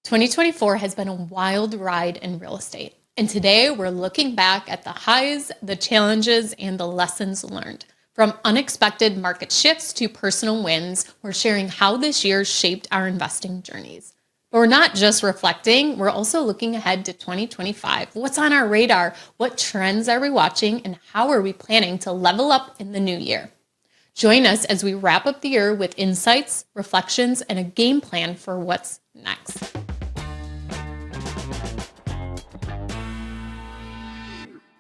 2024 has been a wild ride in real estate. And today we're looking back at the highs, the challenges, and the lessons learned. From unexpected market shifts to personal wins, we're sharing how this year shaped our investing journeys. But we're not just reflecting, we're also looking ahead to 2025. What's on our radar? What trends are we watching? And how are we planning to level up in the new year? Join us as we wrap up the year with insights, reflections, and a game plan for what's next.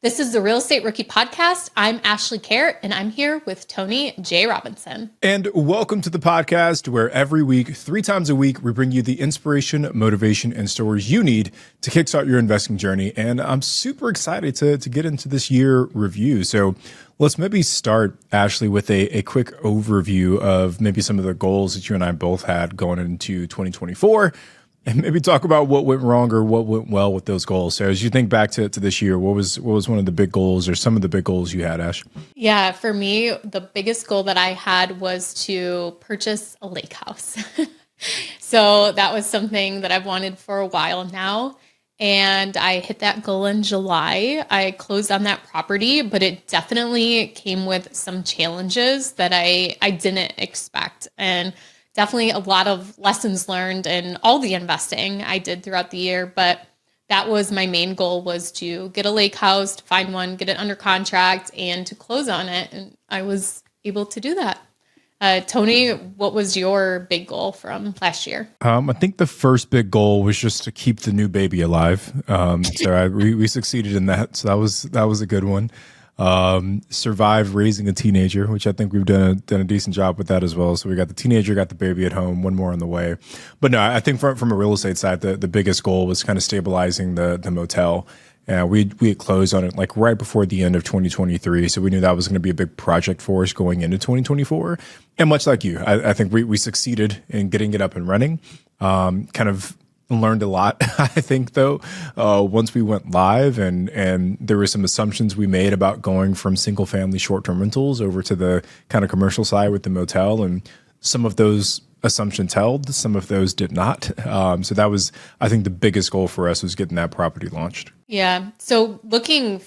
This is the Real Estate Rookie Podcast. I'm Ashley Carrott, and I'm here with Tony J. Robinson. And welcome to the podcast where every week, 3 times a week, we bring you the inspiration, motivation, and stories you need to kickstart your investing journey. And I'm super excited to get into this year review. So let's maybe start, Ashley, with a quick overview of maybe some of the goals that you and I both had going into 2024. And maybe talk about what went wrong or what went well with those goals. So as you think back to this year, what was one of the big goals or some of the big goals you had, Ash? Yeah, for me, the biggest goal that I had was to purchase a lake house. So that was something that I've wanted for a while now. And I hit that goal in July. I closed on that property, but it definitely came with some challenges that I didn't expect. And definitely a lot of lessons learned in all the investing I did throughout the year. But that was my main goal, was to get a lake house, to find one, get it under contract, and to close on it. And I was able to do that. Tony, what was your big goal from last year? I think the first big goal was just to keep the new baby alive. We succeeded in that. So that was a good one. Survive raising a teenager, which I think we've done a decent job with that as well. So we got the teenager, got the baby at home, one more on the way. But no, I think from a real estate side, the biggest goal was kind of stabilizing the motel. We had closed on it like right before the end of 2023. So we knew that was going to be a big project for us going into 2024. And much like you, I think we succeeded in getting it up and running. Kind of learned a lot, I think, though, once we went live, and there were some assumptions we made about going from single family short-term rentals over to the kind of commercial side with the motel. And some of those assumptions held, some of those did not. So that was, I think, the biggest goal for us was getting that property launched. Yeah. So looking,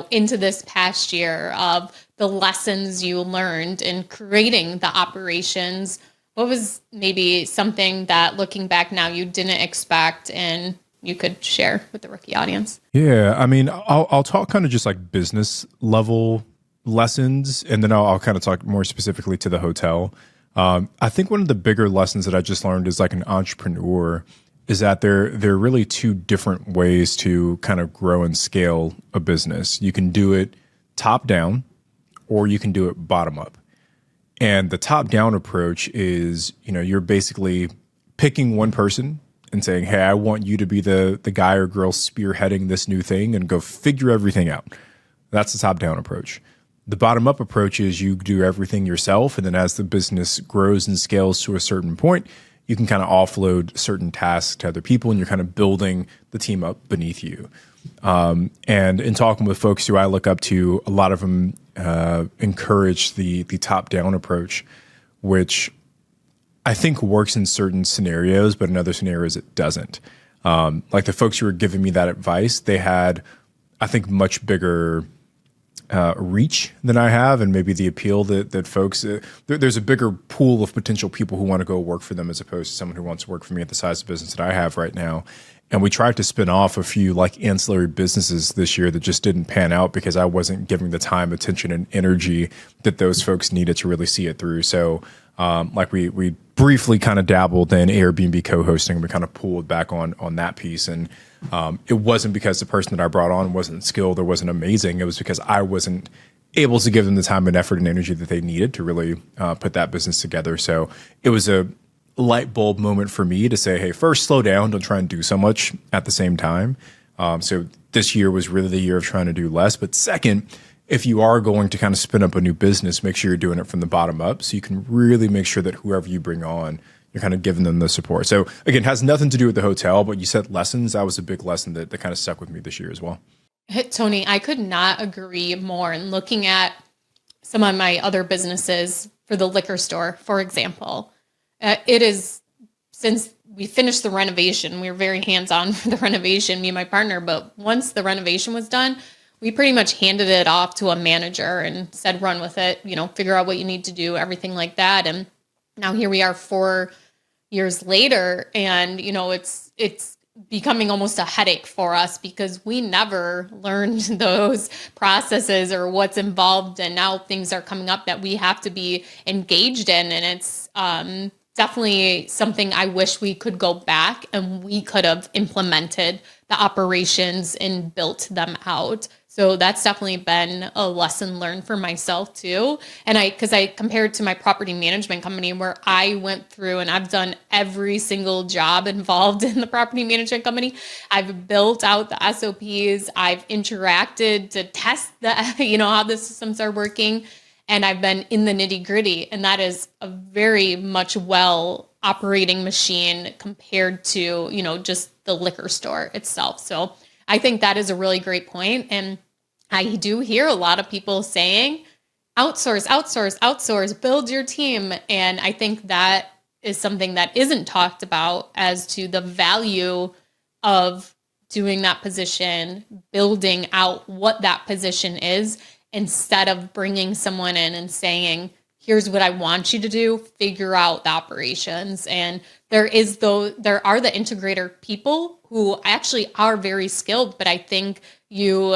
into this past year of the lessons you learned in creating the operations, what was maybe something that, looking back now, you didn't expect and you could share with the rookie audience? Yeah, I mean, I'll talk kind of just like business level lessons, and then I'll kind of talk more specifically to the hotel. I think one of the bigger lessons that I just learned as like an entrepreneur is that there are really 2 different ways to kind of grow and scale a business. You can do it top down, or you can do it bottom up. And the top-down approach is, you're basically picking one person and saying, hey, I want you to be the guy or girl spearheading this new thing and go figure everything out. That's the top-down approach. The bottom-up approach is you do everything yourself, and then as the business grows and scales to a certain point, you can kind of offload certain tasks to other people, and you're kind of building the team up beneath you. And in talking with folks who I look up to, a lot of them encourage the top-down approach, which I think works in certain scenarios, but in other scenarios it doesn't. Like the folks who were giving me that advice, they had, I think, much bigger reach than I have, and maybe the appeal that folks, there's a bigger pool of potential people who want to go work for them as opposed to someone who wants to work for me at the size of business that I have right now. And we tried to spin off a few like ancillary businesses this year that just didn't pan out because I wasn't giving the time, attention, and energy that those folks needed to really see it through. So we briefly kind of dabbled in Airbnb co-hosting, and we kind of pulled back on that piece. And it wasn't because the person that I brought on wasn't skilled or wasn't amazing. It was because I wasn't able to give them the time and effort and energy that they needed to really put that business together. So it was a light bulb moment for me to say, hey, first, slow down. Don't try and do so much at the same time. So this year was really the year of trying to do less. But second, if you are going to kind of spin up a new business, make sure you're doing it from the bottom up so you can really make sure that whoever you bring on, you're kind of giving them the support. So again, it has nothing to do with the hotel, but you said lessons. That was a big lesson that kind of stuck with me this year as well. Tony, I could not agree more. And looking at some of my other businesses, for the liquor store, for example, it is, since we finished the renovation. We were very hands-on for the renovation, me and my partner. But once the renovation was done, we pretty much handed it off to a manager and said, run with it, figure out what you need to do, everything like that. And now here we are 4 years later, and it's becoming almost a headache for us because we never learned those processes or what's involved, and now things are coming up that we have to be engaged in, and it's definitely something I wish we could go back and we could have implemented the operations and built them out. So that's definitely been a lesson learned for myself too. And because I compared to my property management company where I went through and I've done every single job involved in the property management company. I've built out the SOPs. I've interacted to test how the systems are working. And I've been in the nitty gritty, and that is a very much well operating machine compared to, just the liquor store itself. So I think that is a really great point. And I do hear a lot of people saying, outsource, outsource, outsource, build your team. And I think that is something that isn't talked about as to the value of doing that position, building out what that position is, instead of bringing someone in and saying, here's what I want you to do, figure out the operations. And there are the integrator people who actually are very skilled, but I think you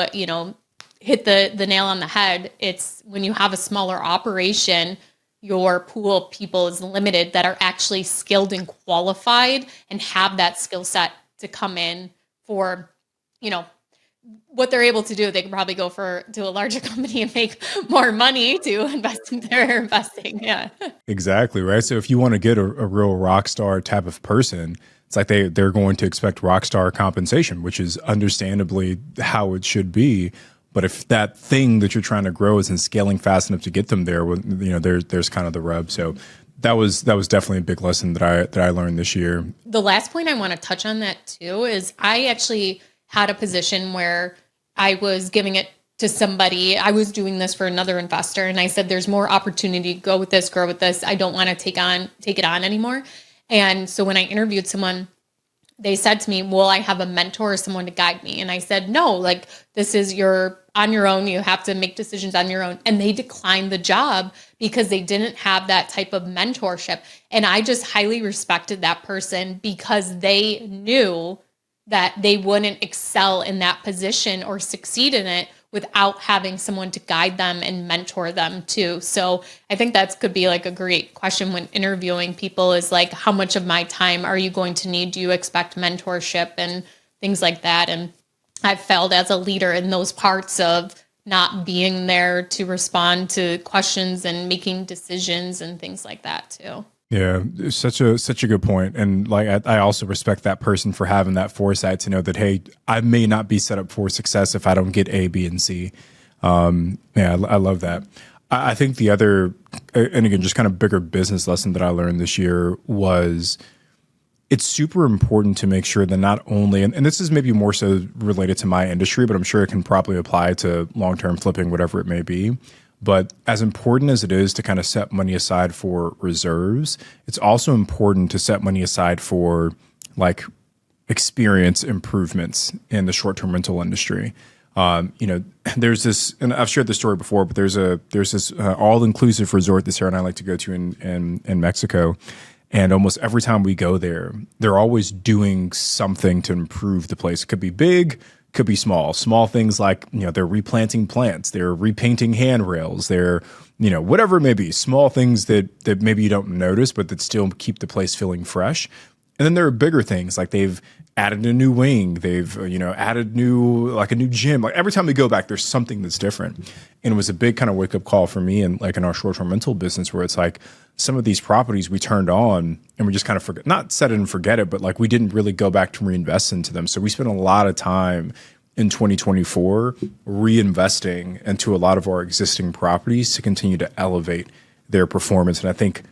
hit the nail on the head. It's when you have a smaller operation, your pool of people is limited that are actually skilled and qualified and have that skill set to come in for, what they're able to do. They can probably go to a larger company and make more money to invest in their investing. Yeah. Exactly, right? So if you want to get a real rock star type of person, it's like they're going to expect rock star compensation, which is understandably how it should be. But if that thing that you're trying to grow isn't scaling fast enough to get them there, there's kind of the rub. So that was definitely a big lesson that I learned this year. The last point I want to touch on that too is I actually had a position where I was giving it to somebody. I was doing this for another investor, and I said, there's more opportunity, go with this, grow with this. I don't want to take it on anymore. And so when I interviewed someone, they said to me, well, I have a mentor or someone to guide me. And I said, no, this is on your own. You have to make decisions on your own. And they declined the job because they didn't have that type of mentorship. And I just highly respected that person because they knew that they wouldn't excel in that position or succeed in it without having someone to guide them and mentor them too. So I think that could be a great question when interviewing people is how much of my time are you going to need? Do you expect mentorship and things like that? And I've failed as a leader in those parts of not being there to respond to questions and making decisions and things like that too. Yeah, it's such a good point. And I also respect that person for having that foresight to know that, hey, I may not be set up for success if I don't get A, B, and C. I love that. I think the other, and again, just kind of bigger business lesson that I learned this year was it's super important to make sure that not only, and this is maybe more so related to my industry, but I'm sure it can probably apply to long-term flipping, whatever it may be. But as important as it is to kind of set money aside for reserves, it's also important to set money aside for experience improvements in the short-term rental industry. There's this, and I've shared this story before, but there's this all-inclusive resort this year, and I like to go to in Mexico. And almost every time we go there, they're always doing something to improve the place. It could be big, could be small. Small things like, they're replanting plants, they're repainting handrails, they're, whatever it may be. Small things that maybe you don't notice, but that still keep the place feeling fresh. And then there are bigger things like they've added a new wing, they've added a new gym. Every time we go back, there's something that's different. And it was a big kind of wake up call for me and in our short-term rental business where it's some of these properties we turned on and we just kind of not set it and forget it, but we didn't really go back to reinvest into them. So we spent a lot of time in 2024 reinvesting into a lot of our existing properties to continue to elevate their performance. And I think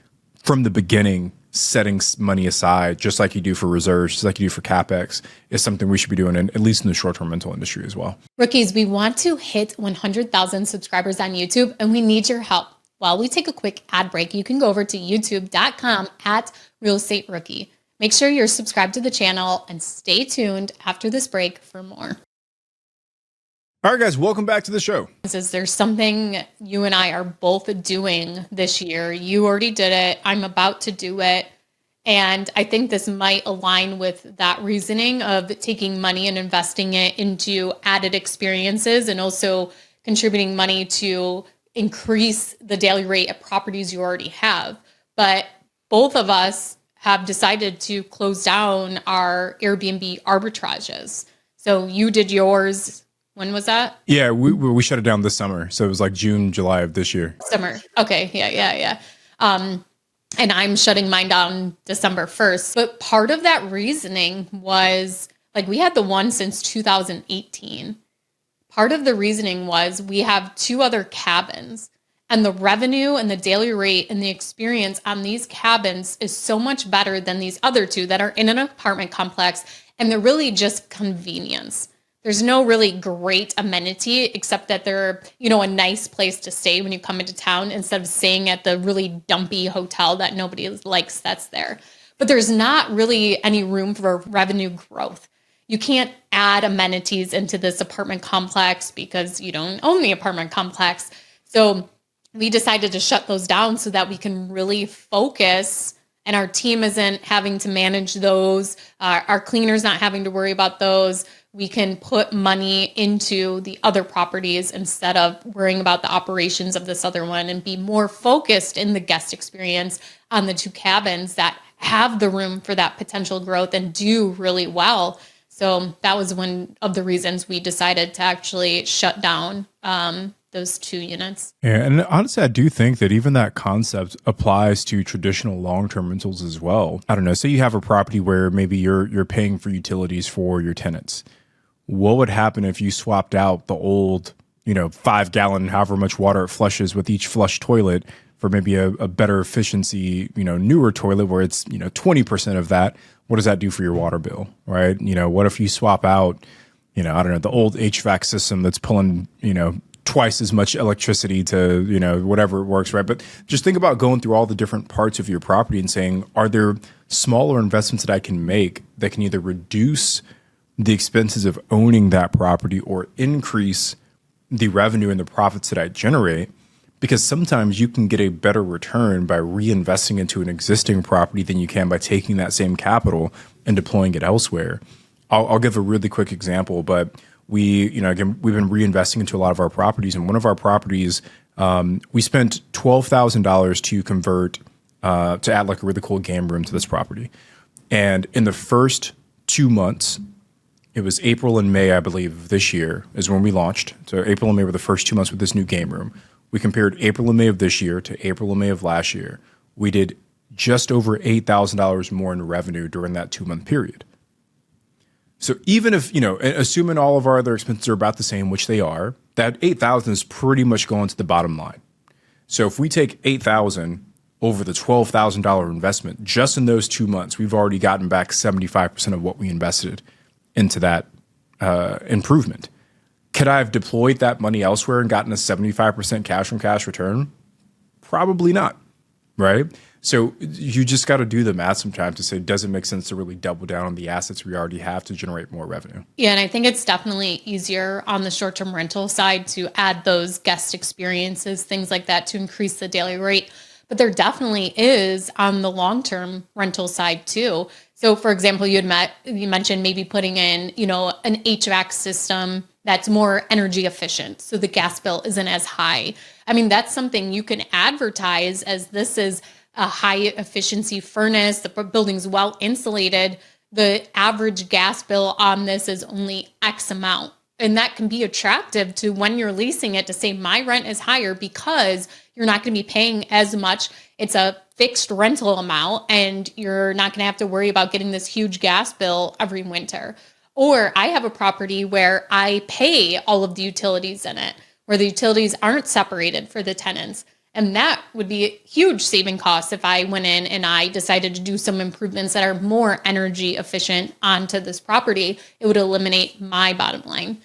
from the beginning, setting money aside, just like you do for reserves, just like you do for CapEx, is something we should be doing, at least in the short-term rental industry as well. Rookies, we want to hit 100,000 subscribers on YouTube, and we need your help. While we take a quick ad break, you can go over to youtube.com @realestaterookie. Make sure you're subscribed to the channel and stay tuned after this break for more. All right, guys, welcome back to the show. Is there's something you and I are both doing this year. You already did it. I'm about to do it. And I think this might align with that reasoning of taking money and investing it into added experiences and also contributing money to increase the daily rate at properties you already have. But both of us have decided to close down our Airbnb arbitrages. So you did yours. When was that? Yeah, we shut it down this summer. So it was like June, July of this year. Summer. Okay. Yeah. And I'm shutting mine down December 1st. But part of that reasoning was like we had the one since 2018. Part of the reasoning was we have 2 other cabins, and the revenue and the daily rate and the experience on these cabins is so much better than these other 2 that are in an apartment complex, and they're really just convenience. There's no really great amenity except that they're, a nice place to stay when you come into town instead of staying at the really dumpy hotel that nobody likes that's there. But there's not really any room for revenue growth. You can't add amenities into this apartment complex because you don't own the apartment complex. So we decided to shut those down so that we can really focus and our team isn't having to manage those. Our cleaner's not having to worry about those. We can put money into the other properties instead of worrying about the operations of this other one and be more focused in the guest experience on the 2 cabins that have the room for that potential growth and do really well. So that was one of the reasons we decided to actually shut down those 2 units. Yeah, and honestly, I do think that even that concept applies to traditional long-term rentals as well. I don't know, say you have a property where maybe you're paying for utilities for your tenants. What would happen if you swapped out the old, 5-gallon, however much water it flushes with each flush toilet for maybe a better efficiency, newer toilet where it's, 20% of that? What does that do for your water bill, right? What if you swap out, I don't know, the old HVAC system that's pulling, twice as much electricity to, whatever it works, right? But just think about going through all the different parts of your property and saying, are there smaller investments that I can make that can either reduce the expenses of owning that property or increase the revenue and the profits that I generate? Because sometimes you can get a better return by reinvesting into an existing property than you can by taking that same capital and deploying it elsewhere. I'll give a really quick example, but we've been reinvesting into a lot of our properties, and one of our properties, we spent $12,000 to convert to add like a really cool game room to this property. And in the first 2 months, it was April and May, I believe, of this year is when we launched. So April and May were the first 2 months with this new game room. We compared April and May of this year to April and May of last year. We did just over $8,000 more in revenue during that 2-month period. So even if, assuming all of our other expenses are about the same, which they are, that $8,000 is pretty much going to the bottom line. So if we take $8,000 over the $12,000 investment, just in those 2 months, we've already gotten back 75% of what we invested into that improvement. Could I have deployed that money elsewhere and gotten a 75% cash from cash return? Probably not, right? So you just got to do the math sometimes to say, does it make sense to really double down on the assets we already have to generate more revenue? Yeah, and I think it's definitely easier on the short-term rental side to add those guest experiences, things like that, to increase the daily rate. But there definitely is on the long-term rental side too. So for example, you mentioned maybe putting in, an HVAC system that's more energy efficient, so the gas bill isn't as high. I mean, that's something you can advertise as this is a high efficiency furnace, the building's well insulated. The average gas bill on this is only X amount. And that can be attractive to when you're leasing it to say my rent is higher because you're not going to be paying as much. It's a fixed rental amount and you're not going to have to worry about getting this huge gas bill every winter. Or I have a property where I pay all of the utilities in it, where the utilities aren't separated for the tenants. And that would be a huge saving cost if I went in and I decided to do some improvements that are more energy efficient onto this property. It would eliminate my bottom line.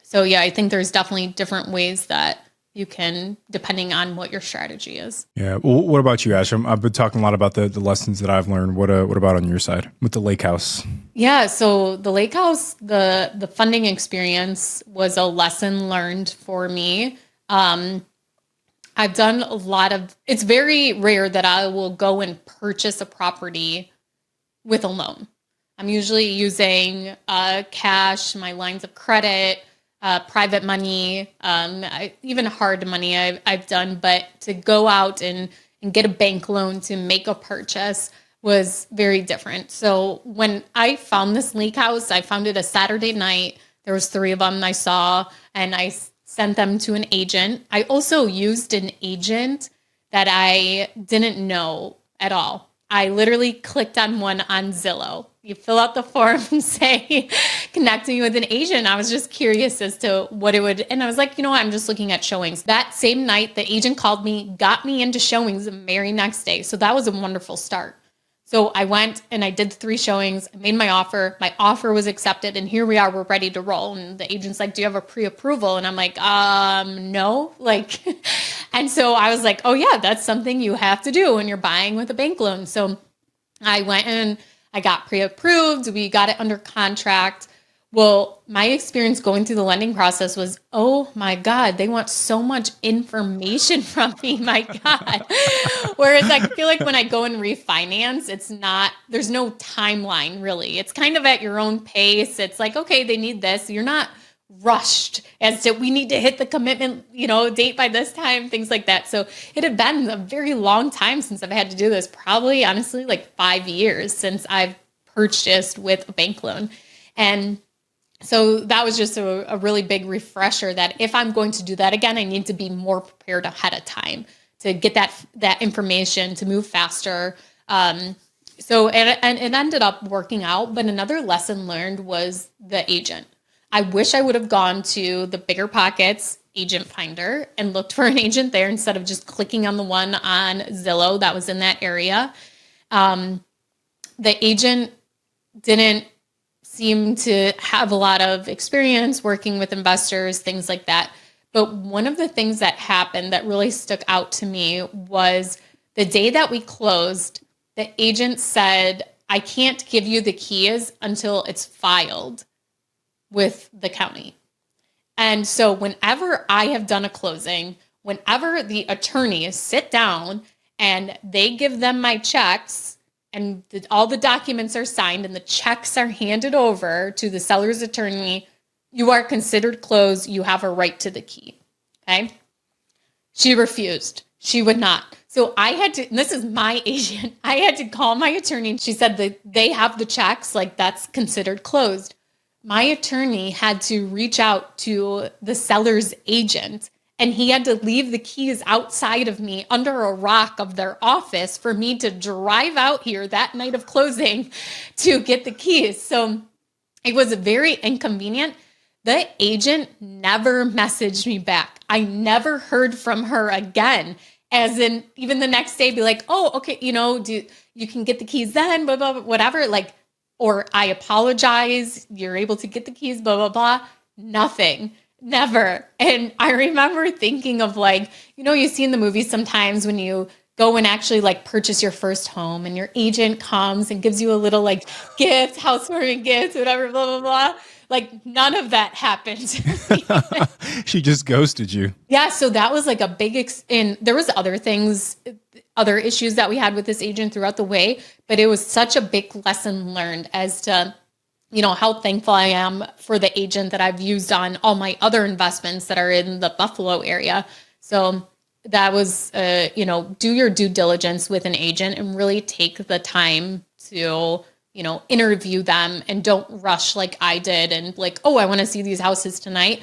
So yeah, I think there's definitely different ways that you can, depending on what your strategy is. Yeah. Well, what about you, Ash? I've been talking a lot about the lessons that I've learned. What about on your side with the lake house? Yeah, so the lake house, the funding experience was a lesson learned for me. I've done a lot of, it's very rare that I will go and purchase a property with a loan. I'm usually using cash, my lines of credit, private money, even hard money I've done. But to go out and get a bank loan to make a purchase was very different. So when I found this lake house, I found it a Saturday night. There was 3 of them I saw, and I sent them to an agent. I also used an agent that I didn't know at all. I literally clicked on one on Zillow. You fill out the form and say, connect me with an agent. I was just curious as to what it would, and I was like, you know what, I'm just looking at showings. That same night, the agent called me, got me into showings the very next day. So that was a wonderful start. So I went and I did 3 showings. I made my offer. My offer was accepted, and here we are. We're ready to roll. And the agent's like, "Do you have a pre-approval?" And I'm like, no. Like, and so I was like, "Oh yeah, that's something you have to do when you're buying with a bank loan." So I went and I got pre-approved. We got it under contract. Well, my experience going through the lending process was, oh my God, they want so much information from me. My God. Whereas I feel like when I go and refinance, it's not, there's no timeline really. It's kind of at your own pace. It's like, okay, they need this. You're not rushed as to we need to hit the commitment, date by this time, things like that. So it had been a very long time since I've had to do this, probably honestly like 5 years since I've purchased with a bank loan. And so that was just a really big refresher that if I'm going to do that again, I need to be more prepared ahead of time to get that information, to move faster. And it ended up working out. But another lesson learned was the agent. I wish I would have gone to the BiggerPockets agent finder and looked for an agent there instead of just clicking on the one on Zillow that was in that area. The agent didn't seem to have a lot of experience working with investors, things like that. But one of the things that happened that really stuck out to me was the day that we closed, the agent said, "I can't give you the keys until it's filed with the county." And so whenever I have done a closing, whenever the attorneys sit down and they give them my checks, and all the documents are signed and the checks are handed over to the seller's attorney, you are considered closed. You have a right to the key. Okay. She refused. She would not. So I had to, and this is my agent, I had to call my attorney. She said that they have the checks, like that's considered closed. My attorney had to reach out to the seller's agent, and he had to leave the keys outside of me under a rock of their office for me to drive out here that night of closing to get the keys. So it was very inconvenient. The agent never messaged me back. I never heard from her again. As in, even the next day, be like, "Oh, okay, you can get the keys then, blah, blah, blah, whatever." Like, or "I apologize. You're able to get the keys, blah, blah, blah." Nothing. Never. And I remember thinking of like, you see in the movies sometimes when you go and actually like purchase your first home and your agent comes and gives you a little like gift, housewarming gift, whatever, blah, blah, blah. Like none of that happened. She just ghosted you. Yeah. So that was like a big, and there was other issues that we had with this agent throughout the way, but it was such a big lesson learned as to how thankful I am for the agent that I've used on all my other investments that are in the Buffalo area. So that was, do your due diligence with an agent and really take the time to, interview them, and don't rush like I did and like, "Oh, I want to see these houses tonight."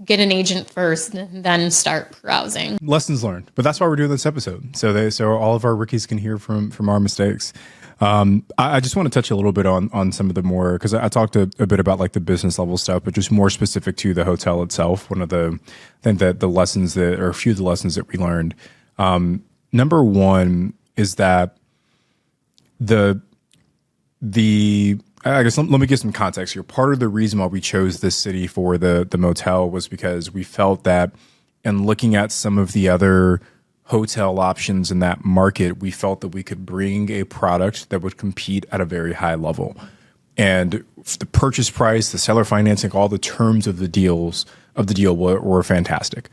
Get an agent first and then start browsing. Lessons learned. But that's why we're doing this episode. So all of our rookies can hear from our mistakes. I just want to touch a little bit on some of the more, because I talked a bit about like the business level stuff, but just more specific to the hotel itself. One of the, I think that the lessons that, or a few of the lessons that we learned. Number one is that I guess let me give some context here. Part of the reason why we chose this city for the motel was because we felt that and looking at some of the other hotel options in that market, we felt that we could bring a product that would compete at a very high level. And the purchase price, the seller financing, all the terms of the deal were fantastic.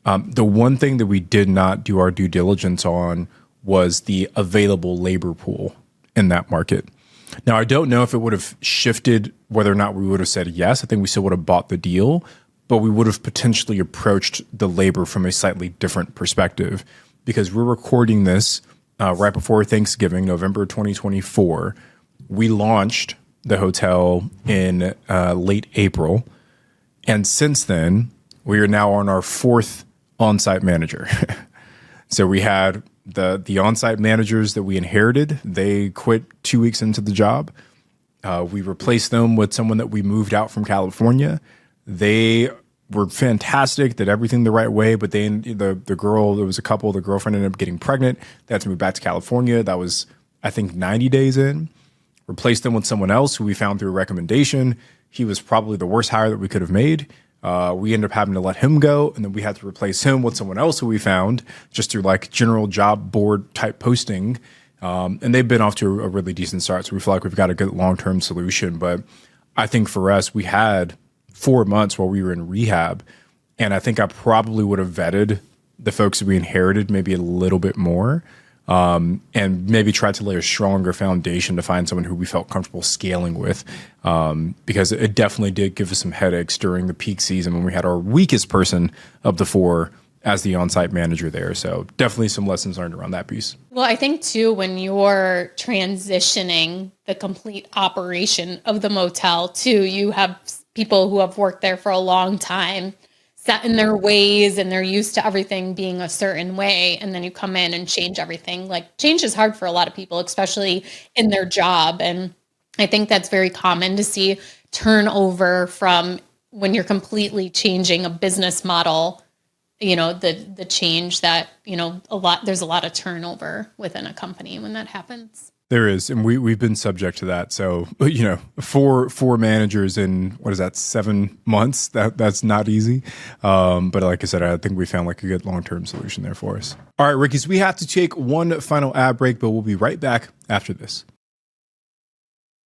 The one thing that we did not do our due diligence on was the available labor pool in that market. Now, I don't know if it would have shifted whether or not we would have said yes. I think we still would have bought the deal, but we would have potentially approached the labor from a slightly different perspective, because we're recording this right before Thanksgiving, November 2024. We launched the hotel in late April. And since then, we are now on our fourth on-site manager. So we had the on-site managers that we inherited. They quit 2 weeks into the job. We replaced them with someone that we moved out from California. They were fantastic, did everything the right way, but then the girl, there was a couple, the girlfriend ended up getting pregnant. They had to move back to California. That was, I think, 90 days in. Replaced them with someone else who we found through a recommendation. He was probably the worst hire that we could have made. We ended up having to let him go, and then we had to replace him with someone else who we found just through like general job board type posting. And they've been off to a really decent start. So we feel like we've got a good long-term solution. But I think for us, we had 4 months while we were in rehab. And I think I probably would have vetted the folks that we inherited maybe a little bit more, and maybe tried to lay a stronger foundation to find someone who we felt comfortable scaling with, because it definitely did give us some headaches during the peak season when we had our weakest person of the four as the on-site manager there. So definitely some lessons learned around that piece. Well, I think too, when you're transitioning the complete operation of the motel too, you have people who have worked there for a long time, set in their ways, and they're used to everything being a certain way. And then you come in and change everything. Like, change is hard for a lot of people, especially in their job. And I think that's very common to see turnover from when you're completely changing a business model. You know, the change that, you know, there's a lot of turnover within a company when that happens. There is, and we've been subject to that. So, you know, four managers in, what is that, 7 months? That's not easy. But like I said, I think we found like a good long-term solution there for us. All right, Ricky, so we have to take one final ad break, but we'll be right back after this.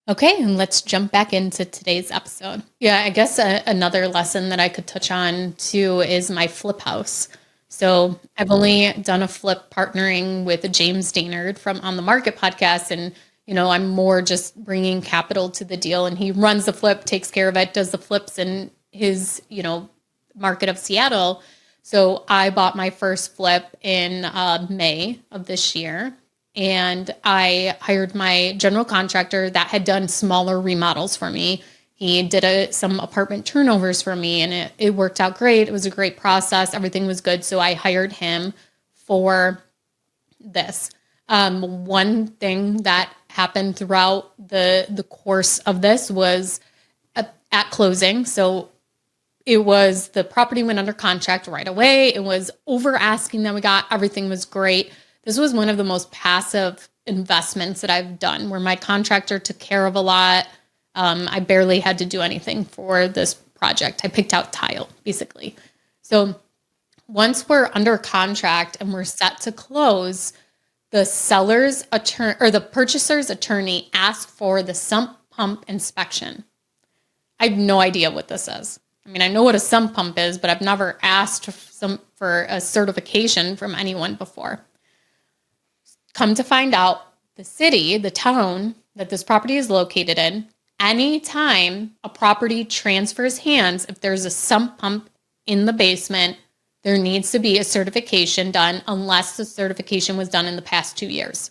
Okay, and let's jump back into today's episode. Yeah, I guess another lesson that I could touch on too is my flip house. So I've only done a flip partnering with James Daynard from On the Market podcast. And, you know, I'm more just bringing capital to the deal, and he runs the flip, takes care of it, does the flips in his, you know, market of Seattle. So I bought my first flip in May of this year. And I hired my general contractor that had done smaller remodels for me. He did some apartment turnovers for me, and it worked out great. It was a great process. Everything was good. So I hired him for this. One thing that happened throughout the course of this was at closing. So it was, the property went under contract right away. It was over asking that we got. Everything was great. This was one of the most passive investments that I've done, where my contractor took care of a lot. I barely had to do anything for this project. I picked out tile, basically. So once we're under contract and we're set to close, the seller's attorney or the purchaser's attorney asked for the sump pump inspection. I have no idea what this is. I mean, I know what a sump pump is, but I've never asked for a certification from anyone before. Come to find out, the city, the town that this property is located in, anytime a property transfers hands, if there's a sump pump in the basement, there needs to be a certification done, unless the certification was done in the past 2 years.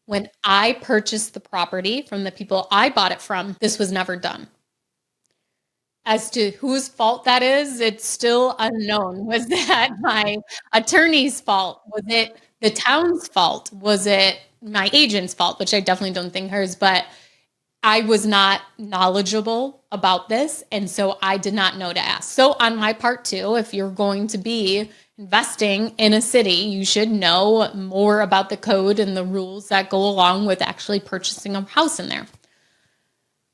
When I purchased the property from the people I bought it from, this was never done. As to whose fault that is, it's still unknown. Was that my attorney's fault? Was it the town's fault? Was it my agent's fault? Which I definitely don't think hers, but I was not knowledgeable about this, and so I did not know to ask. So on my part too, if you're going to be investing in a city, you should know more about the code and the rules that go along with actually purchasing a house in there.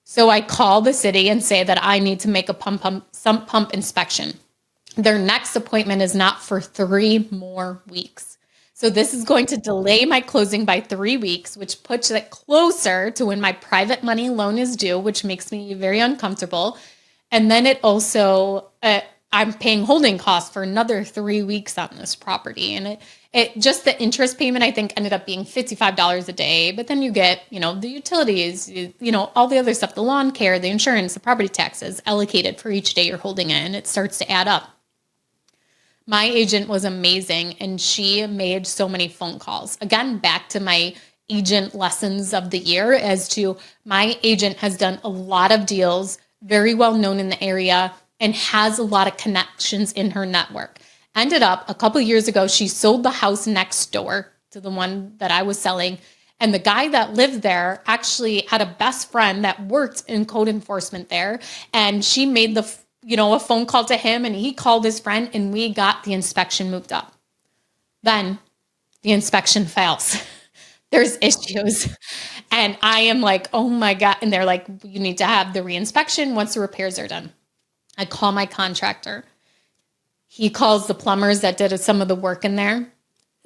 So I call the city and say that I need to make a sump pump inspection. Their next appointment is not for 3 more weeks. So this is going to delay my closing by 3 weeks, which puts it closer to when my private money loan is due, which makes me very uncomfortable. And then it also, I'm paying holding costs for another 3 weeks on this property. And it just the interest payment, I think, ended up being $55 a day. But then you get, the utilities, all the other stuff, the lawn care, the insurance, the property taxes allocated for each day you're holding it. And it starts to add up. My agent was amazing, and she made so many phone calls. Again, back to my agent lessons of the year as to my agent has done a lot of deals, very well known in the area, and has a lot of connections in her network. Ended up a couple of years ago, she sold the house next door to the one that I was selling. And the guy that lived there actually had a best friend that worked in code enforcement there. And she made a phone call to him, and he called his friend, and we got the inspection moved up. Then the inspection fails. There's issues. And I am like, oh my God. And they're like, you need to have the reinspection once the repairs are done. I call my contractor. He calls the plumbers that did some of the work in there.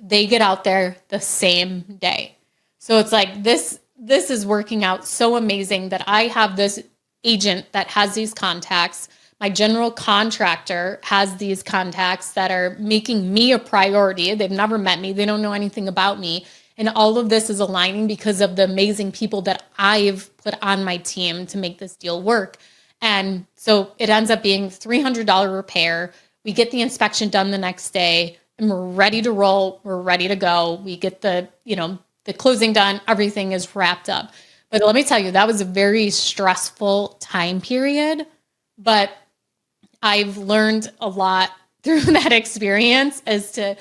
They get out there the same day. So it's like this is working out so amazing that I have this agent that has these contacts. My general contractor has these contacts that are making me a priority. They've never met me. They don't know anything about me. And all of this is aligning because of the amazing people that I've put on my team to make this deal work. And so it ends up being $300 repair. We get the inspection done the next day, and we're ready to roll. We're ready to go. We get the closing done. Everything is wrapped up. But let me tell you, that was a very stressful time period. But I've learned a lot through that experience as to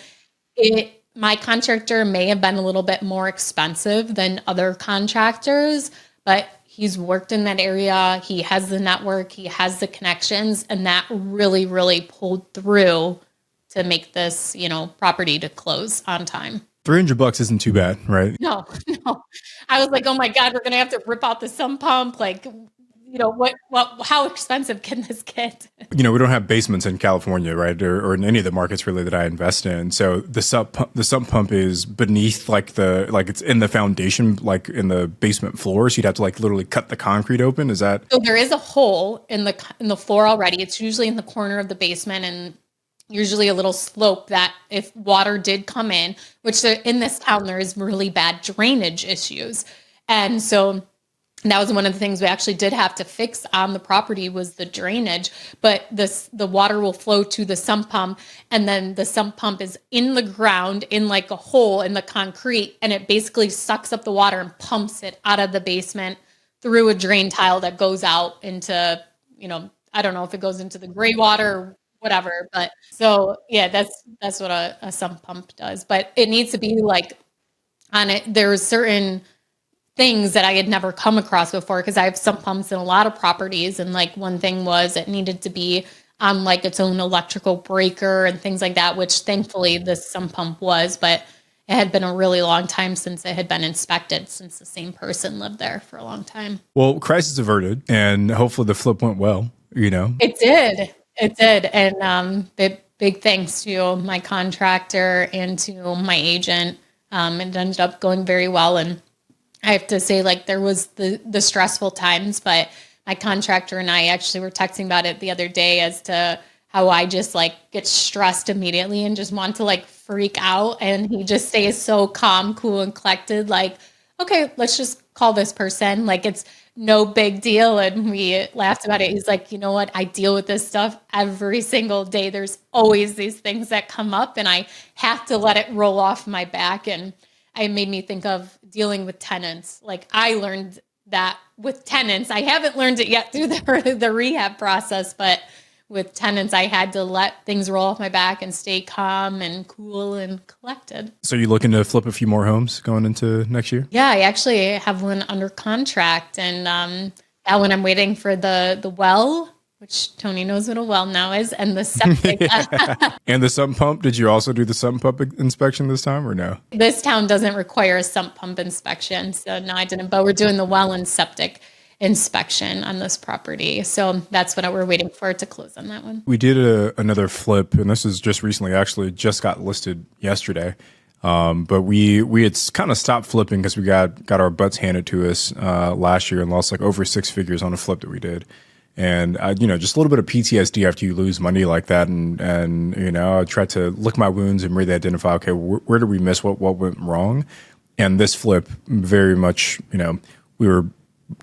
it. My contractor may have been a little bit more expensive than other contractors, but he's worked in that area. He has the network, he has the connections, and that really, really pulled through to make this, property to close on time. $300 isn't too bad, right? No. I was like, oh my God, we're going to have to rip out the sump pump. Like, how expensive can this get? We don't have basements in California, right? Or in any of the markets really that I invest in. So the sump pump is beneath it's in the foundation, like in the basement floor. So you'd have to literally cut the concrete open. Is that? So there is a hole in the floor already. It's usually in the corner of the basement, and usually a little slope that if water did come in, which in this town, there is really bad drainage issues. And so that was one of the things we actually did have to fix on the property was the drainage, but the water will flow to the sump pump, and then the sump pump is in the ground in like a hole in the concrete, and it basically sucks up the water and pumps it out of the basement through a drain tile that goes out into, I don't know if it goes into the gray water or whatever, but so yeah, that's what a sump pump does, but it needs to be like on it. There's certain things that I had never come across before because I have sump pumps in a lot of properties. And one thing was it needed to be on its own electrical breaker and things like that, which thankfully this sump pump was, but it had been a really long time since it had been inspected, since the same person lived there for a long time. Well, crisis averted, and hopefully the flip went well, It did. And big thanks to my contractor and to my agent. It ended up going very well. And I have to say, there was the stressful times, but my contractor and I actually were texting about it the other day as to how I just get stressed immediately and just want to freak out. And he just stays so calm, cool, and collected. Okay, let's just call this person. It's no big deal. And we laughed about it. He's like, you know what? I deal with this stuff every single day. There's always these things that come up, and I have to let it roll off my back. And it made me think of dealing with tenants. I learned that with tenants. I haven't learned it yet through the rehab process, but with tenants, I had to let things roll off my back and stay calm and cool and collected. So you looking to flip a few more homes going into next year? Yeah, I actually have one under contract, and that one I'm waiting for the well, which Tony knows what a well now is, and the septic. And the sump pump, did you also do the sump pump inspection this time or no? This town doesn't require a sump pump inspection, so no, I didn't, but we're doing the well and septic. inspection on this property. So that's what we're waiting for to close on that one. We did another flip, and this is just recently, actually, just got listed yesterday. But we had kind of stopped flipping because we got our butts handed to us last year and lost like over six figures on a flip that we did. And just a little bit of PTSD after you lose money like that, and I tried to lick my wounds and really identify, okay, where did we miss? What went wrong? And this flip, very much, we were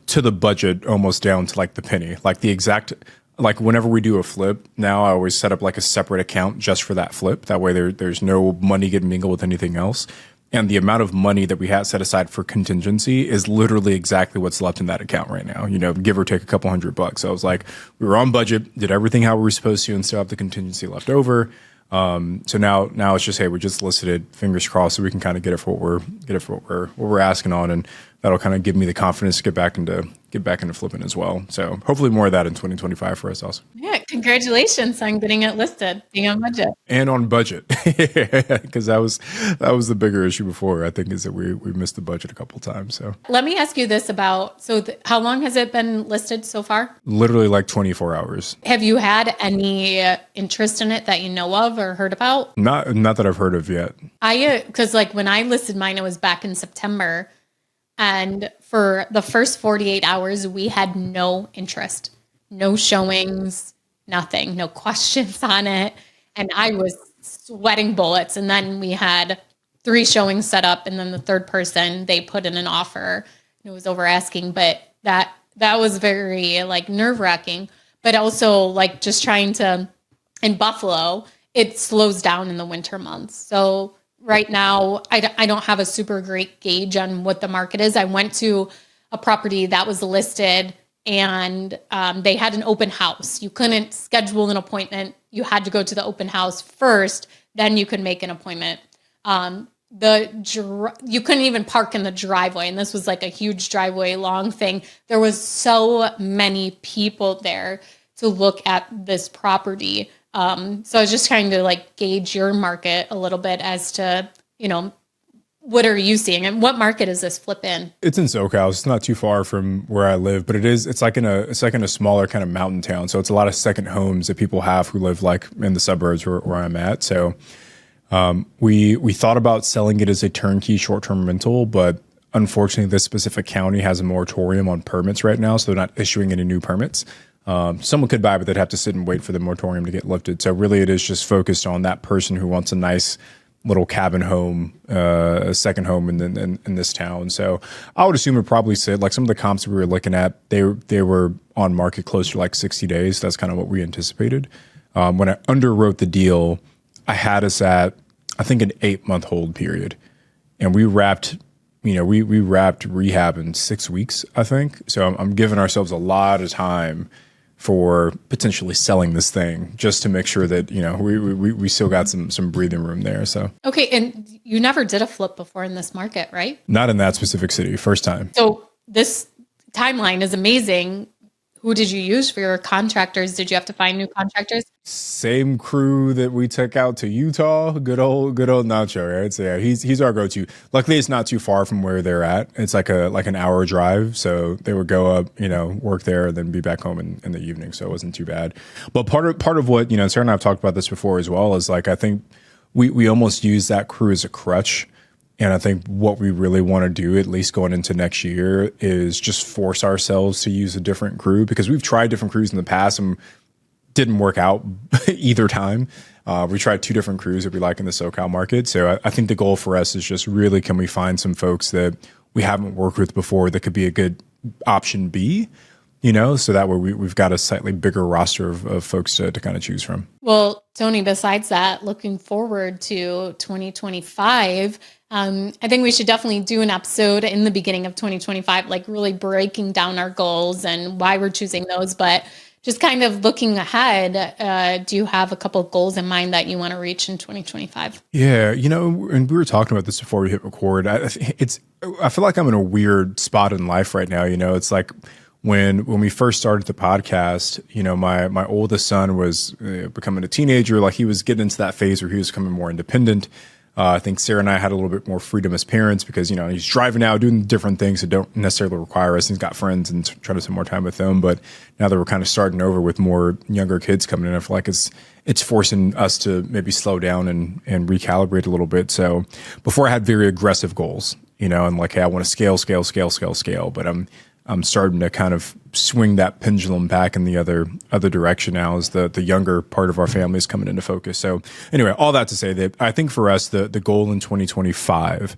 to the budget, almost down to like the penny, like the exact. Like whenever we do a flip, now I always set up like a separate account just for that flip. That way there's no money getting mingled with anything else. And the amount of money that we had set aside for contingency is literally exactly what's left in that account right now, give or take a couple $100. So I was like, we were on budget, did everything how we were supposed to, and still have the contingency left over. So now it's just, hey, we just listed it, fingers crossed, so we can kind of get it for what we're asking on, and that'll kind of give me the confidence to get back into flipping as well. So hopefully more of that in 2025 for us also. Yeah, congratulations on getting it listed, being on budget. And on budget, because that was the bigger issue before, I think, is that we missed the budget a couple of times. So let me ask you this about, how long has it been listed so far? Literally like 24 hours. Have you had any interest in it that you know of or heard about? Not that I've heard of yet. Because like when I listed mine, it was back in September. And for the first 48 hours, we had no interest, no showings, nothing, no questions on it. And I was sweating bullets. And then we had 3 showings set up. And then the third person, they put in an offer. It was over asking, but that was very like nerve wracking, but also like just trying to, in Buffalo, it slows down in the winter months. So right now, I don't have a super great gauge on what the market is. I went to a property that was listed and they had an open house. You couldn't schedule an appointment. You had to go to the open house first, then you could make an appointment. You couldn't even park in the driveway. And this was like a huge driveway long thing. There was so many people there to look at this property. So I was just trying to like gauge your market a little bit as to, what are you seeing and what market is this flip in? It's in SoCal. It's not too far from where I live, but it's like in a smaller kind of mountain town. So it's a lot of second homes that people have who live like in the suburbs where I'm at. So we thought about selling it as a turnkey short-term rental, but unfortunately this specific county has a moratorium on permits right now. So they're not issuing any new permits. Someone could buy, but they'd have to sit and wait for the moratorium to get lifted. So really it is just focused on that person who wants a nice little cabin home, a second home in this town. So I would assume it probably sit like some of the comps that we were looking at, they were on market closer to like 60 days. That's kind of what we anticipated. When I underwrote the deal, I had us at, I think, an 8-month hold period, and we wrapped rehab in 6 weeks, I think. So I'm giving ourselves a lot of time for potentially selling this thing just to make sure that, we still got some breathing room there. So. Okay. And you never did a flip before in this market, right? Not in that specific city. First time. So this timeline is amazing. Who did you use for your contractors? Did you have to find new contractors? Same crew that we took out to Utah. Good old Nacho, right? So yeah, he's our go-to. Luckily, it's not too far from where they're at. It's like an hour drive. So they would go up, work there, and then be back home in the evening. So it wasn't too bad. But part of what, Sarah and I have talked about this before as well, is like, I think we almost use that crew as a crutch. And I think what we really want to do, at least going into next year, is just force ourselves to use a different crew, because we've tried different crews in the past and didn't work out either time. We tried 2 different crews that we like in the SoCal market. So I think the goal for us is just really, can we find some folks that we haven't worked with before that could be a good option B, so that way we've got a slightly bigger roster of folks to kind of choose from. Well, Tony, besides that, looking forward to 2025, I think we should definitely do an episode in the beginning of 2025, like really breaking down our goals and why we're choosing those. But just kind of looking ahead, do you have a couple of goals in mind that you want to reach in 2025? Yeah, and we were talking about this before we hit record. I feel like I'm in a weird spot in life right now. It's like when we first started the podcast, my oldest son was becoming a teenager. Like he was getting into that phase where he was becoming more independent. I think Sarah and I had a little bit more freedom as parents because, he's driving out, doing different things that don't necessarily require us. He's got friends and trying to spend more time with them. But now that we're kind of starting over with more younger kids coming in, I feel like it's forcing us to maybe slow down and recalibrate a little bit. So before I had very aggressive goals, and like, hey, I want to scale. But I'm starting to kind of swing that pendulum back in the other direction now as the younger part of our family is coming into focus. So anyway, all that to say that I think for us, the goal in 2025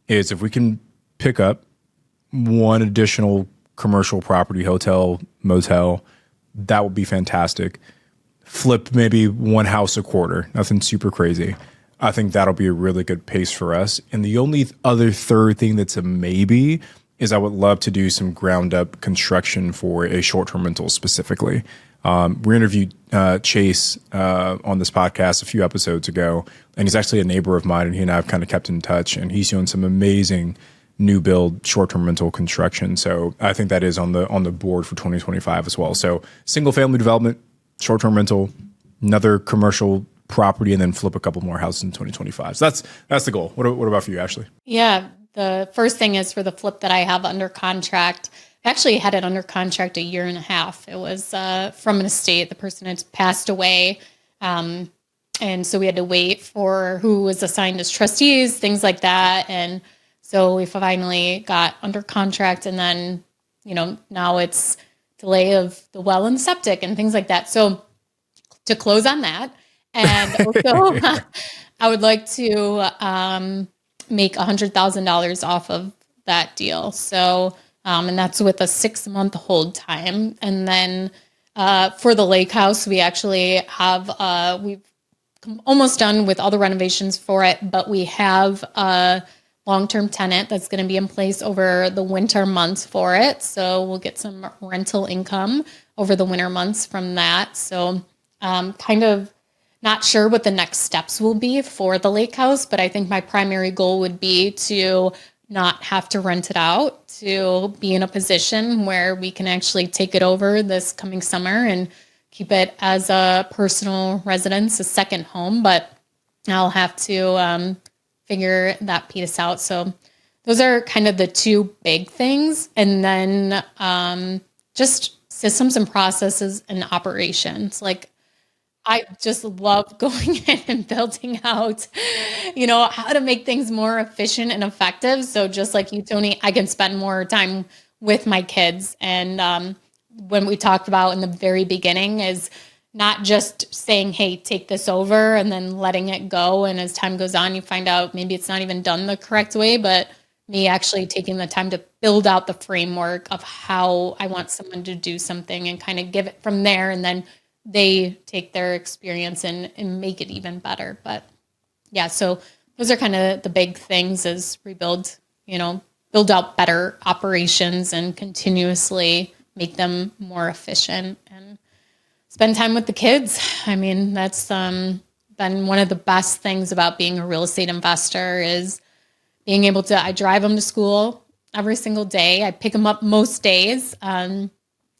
is if we can pick up one additional commercial property, hotel, motel, that would be fantastic. Flip maybe one house a quarter, nothing super crazy. I think that'll be a really good pace for us. And the only other third thing that's a maybe is I would love to do some ground up construction for a short-term rental specifically. We interviewed Chase on this podcast a few episodes ago, and he's actually a neighbor of mine, and he and I have kind of kept in touch, and he's doing some amazing new build short-term rental construction. So I think that is on the board for 2025 as well. So single family development, short-term rental, another commercial property, and then flip a couple more houses in 2025. So that's the goal. What about for you, Ashley? Yeah. The first thing is for the flip that I have under contract. I actually had it under contract 1.5 years. It was from an estate. The person had passed away. And so we had to wait for who was assigned as trustees, things like that. And so we finally got under contract, and then, now it's delay of the well and septic and things like that. So to close on that, and also I would like to make $100,000 off of that deal. So, and that's with a 6-month hold time. And then for the lake house, we actually have, we've almost done with all the renovations for it, but we have a long-term tenant that's going to be in place over the winter months for it. So we'll get some rental income over the winter months from that. So kind of not sure what the next steps will be for the lake house, but I think my primary goal would be to not have to rent it out, to be in a position where we can actually take it over this coming summer and keep it as a personal residence, a second home. But I'll have to figure that piece out. So those are kind of the two big things. And then just systems and processes and operations. Like, I just love going in and building out, how to make things more efficient and effective. So just like you, Tony, I can spend more time with my kids. And when we talked about in the very beginning is not just saying, hey, take this over and then letting it go. And as time goes on, you find out maybe it's not even done the correct way, but me actually taking the time to build out the framework of how I want someone to do something and kind of give it from there. And then they take their experience and make it even better. But yeah, so those are kind of the big things is rebuild, build out better operations and continuously make them more efficient and spend time with the kids. I mean, that's been one of the best things about being a real estate investor is being able to, I drive them to school every single day. I pick them up most days.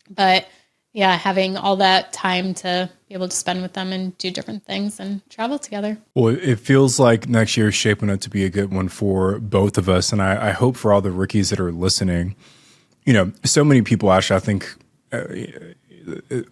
But yeah, having all that time to be able to spend with them and do different things and travel together. Well, it feels like next year is shaping up to be a good one for both of us. And I hope for all the rookies that are listening, so many people, actually, I think,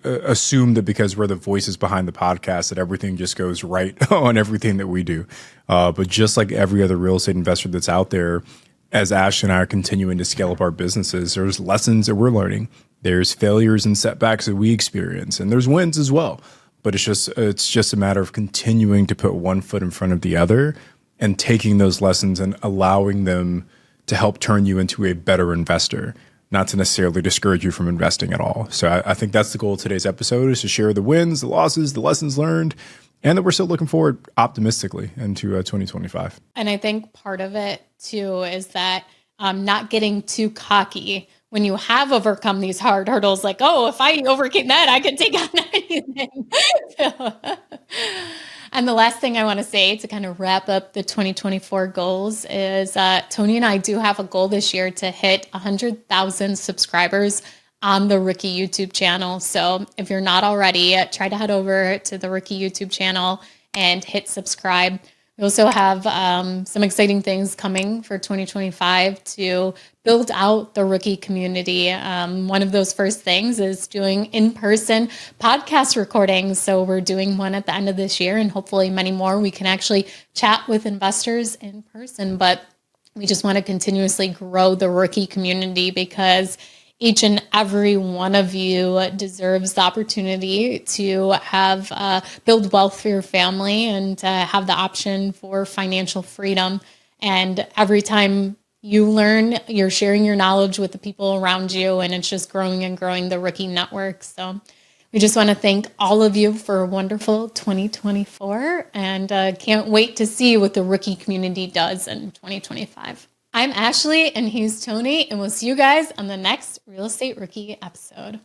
assume that because we're the voices behind the podcast that everything just goes right on everything that we do. But just like every other real estate investor that's out there, as Ash and I are continuing to scale up our businesses, there's lessons that we're learning. There's failures and setbacks that we experience, and there's wins as well. But it's just a matter of continuing to put one foot in front of the other and taking those lessons and allowing them to help turn you into a better investor, not to necessarily discourage you from investing at all. So I think that's the goal of today's episode, is to share the wins, the losses, the lessons learned, and that we're still looking forward optimistically into 2025. And I think part of it too is that not getting too cocky when you have overcome these hard hurdles, like, oh, if I overcame that, I could take on anything. And the last thing I want to say to kind of wrap up the 2024 goals is Tony and I do have a goal this year to hit 100,000 subscribers on the Rookie YouTube channel. So if you're not already, try to head over to the Rookie YouTube channel and hit subscribe. We also have some exciting things coming for 2025 to build out the rookie community. One of those first things is doing in-person podcast recordings. So we're doing one at the end of this year, and hopefully many more. We can actually chat with investors in person, but we just want to continuously grow the rookie community because each and every one of you deserves the opportunity to have build wealth for your family and have the option for financial freedom. And every time you learn, you're sharing your knowledge with the people around you, and it's just growing and growing the rookie network. So we just want to thank all of you for a wonderful 2024, and can't wait to see what the rookie community does in 2025. I'm Ashley, and he's Tony, and we'll see you guys on the next Real Estate Rookie episode.